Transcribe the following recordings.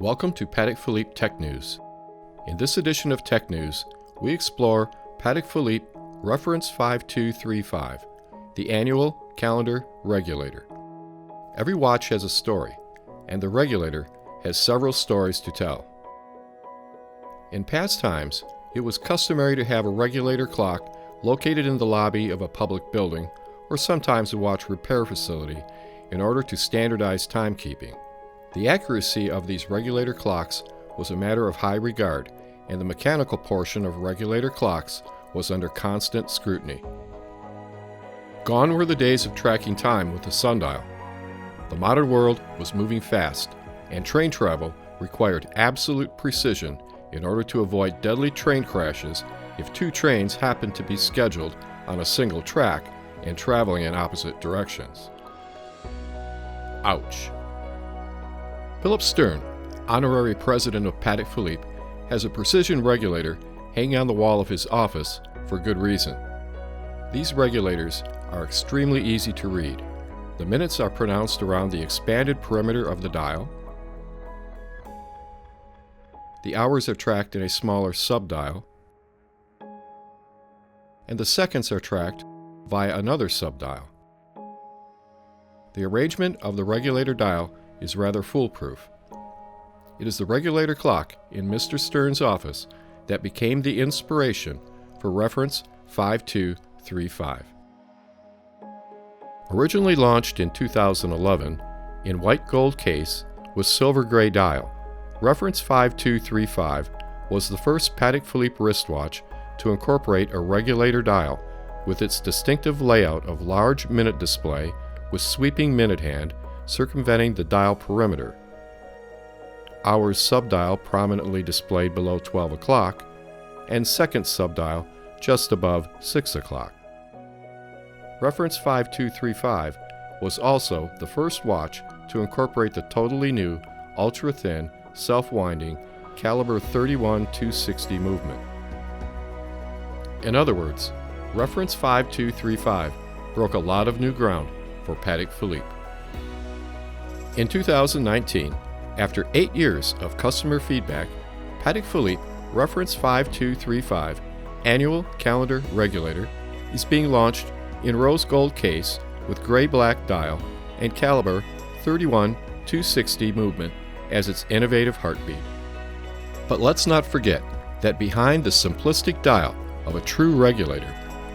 Welcome to Patek Philippe TechNews. In this edition of TechNews, we explore Patek Philippe Reference 5235, the Annual Calendar Regulator. Every watch has a story, and the regulator has several stories to tell. In past times, it was customary to have a regulator clock located in the lobby of a public building or sometimes a watch repair facility in order to standardize timekeeping. The accuracy of these regulator clocks was a matter of high regard, and the mechanical portion of regulator clocks was under constant scrutiny. Gone were the days of tracking time with the sundial. The modern world was moving fast, and train travel required absolute precision in order to avoid deadly train crashes if two trains happened to be scheduled on a single track and traveling in opposite directions. Ouch. Philip Stern, honorary president of Patek Philippe, has a precision regulator hanging on the wall of his office for good reason. These regulators are extremely easy to read. The minutes are pronounced around the expanded perimeter of the dial. The hours are tracked in a smaller subdial, and the seconds are tracked via another subdial. The arrangement of the regulator dial is rather foolproof. It is the regulator clock in Mr. Stern's office that became the inspiration for Reference 5235. Originally launched in 2011 in white gold case with silver gray dial, Reference 5235 was the first Patek Philippe wristwatch to incorporate a regulator dial with its distinctive layout of large minute display with sweeping minute hand circumventing the dial perimeter. Hours subdial prominently displayed below 12 o'clock, and seconds subdial just above 6 o'clock. Reference 5235 was also the first watch to incorporate the totally new, ultra-thin, self-winding caliber 31-260 movement. In other words, Reference 5235 broke a lot of new ground for Patek Philippe. In 2019, after 8 years of customer feedback, Patek Philippe Reference 5235 Annual Calendar Regulator is being launched in rose gold case with gray-black dial and caliber 31-260 movement as its innovative heartbeat. But let's not forget that behind the simplistic dial of a true regulator,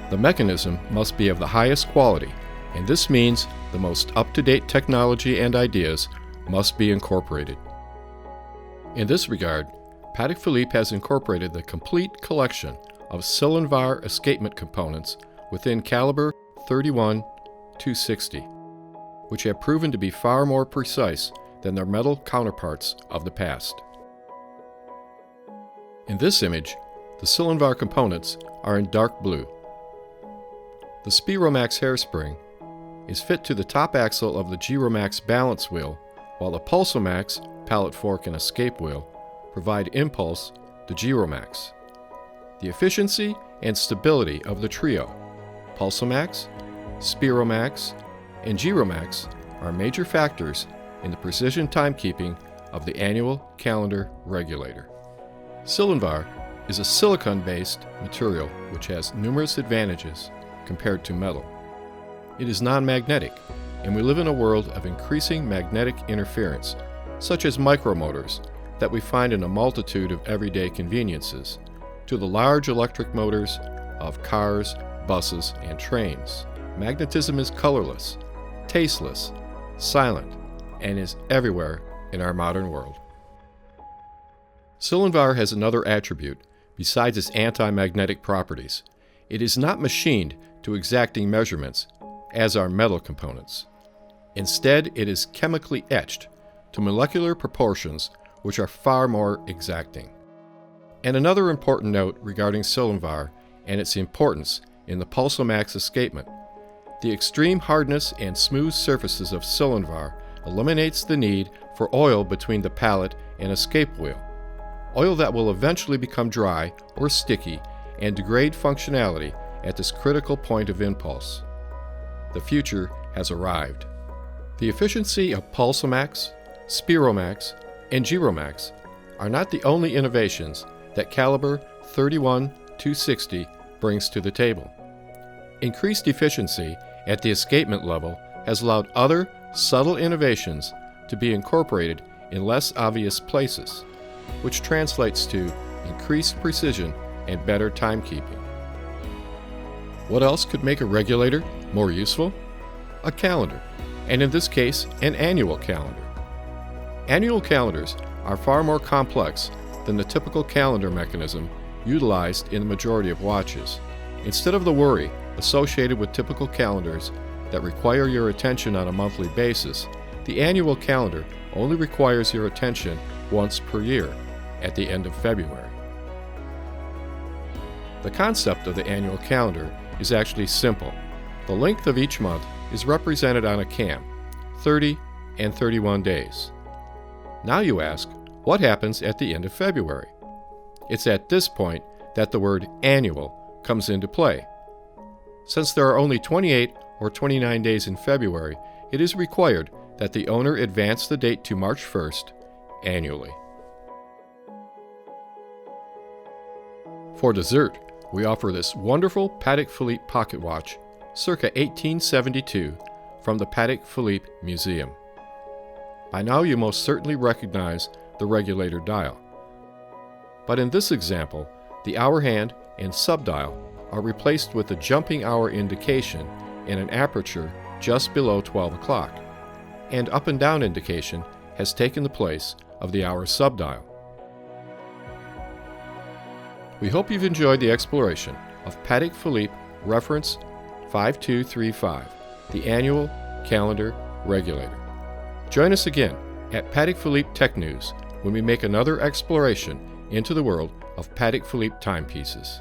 the mechanism must be of the highest quality, and this means the most up-to-date technology and ideas must be incorporated. In this regard, Patek Philippe has incorporated the complete collection of Silinvar escapement components within caliber 31-260, which have proven to be far more precise than their metal counterparts of the past. In this image, the Silinvar components are in dark blue. The Spiromax hairspring is fit to the top axle of the Giromax balance wheel, while the Pulsomax pallet fork and escape wheel provide impulse to Giromax. The efficiency and stability of the trio, Pulsomax, Spiromax, and Giromax, are major factors in the precision timekeeping of the Annual Calendar Regulator. Silinvar is a silicon-based material which has numerous advantages compared to metal. It is non-magnetic, and we live in a world of increasing magnetic interference, such as micromotors that we find in a multitude of everyday conveniences, to the large electric motors of cars, buses, and trains. Magnetism is colorless, tasteless, silent, and is everywhere in our modern world. Silinvar has another attribute besides its anti-magnetic properties. It is not machined to exacting measurements, as are metal components. Instead, it is chemically etched to molecular proportions which are far more exacting. And another important note regarding Silinvar and its importance in the Pulsomax escapement: the extreme hardness and smooth surfaces of Silinvar eliminates the need for oil between the pallet and escape wheel, oil that will eventually become dry or sticky and degrade functionality at this critical point of impulse. The future has arrived. The efficiency of Pulsomax, Spiromax, and Giromax are not the only innovations that caliber 31-260 brings to the table. Increased efficiency at the escapement level has allowed other subtle innovations to be incorporated in less obvious places, which translates to increased precision and better timekeeping. What else could make a regulator more useful? A calendar, and in this case, an annual calendar. Annual calendars are far more complex than the typical calendar mechanism utilized in the majority of watches. Instead of the worry associated with typical calendars that require your attention on a monthly basis, the annual calendar only requires your attention once per year, at the end of February. The concept of the annual calendar is actually simple. The length of each month is represented on a cam, 30 and 31 days. Now you ask, what happens at the end of February? It's at this point that the word annual comes into play. Since there are only 28 or 29 days in February, it is required that the owner advance the date to March 1st annually. For dessert, we offer this wonderful Patek Philippe pocket watch, circa 1872, from the Patek Philippe Museum. By now you most certainly recognize the regulator dial. But in this example, the hour hand and subdial are replaced with a jumping hour indication and an aperture just below 12 o'clock, and up and down indication has taken the place of the hour subdial. We hope you've enjoyed the exploration of Patek Philippe Reference 5235, the Annual Calendar Regulator. Join us again at Patek Philippe TechNews when we make another exploration into the world of Patek Philippe timepieces.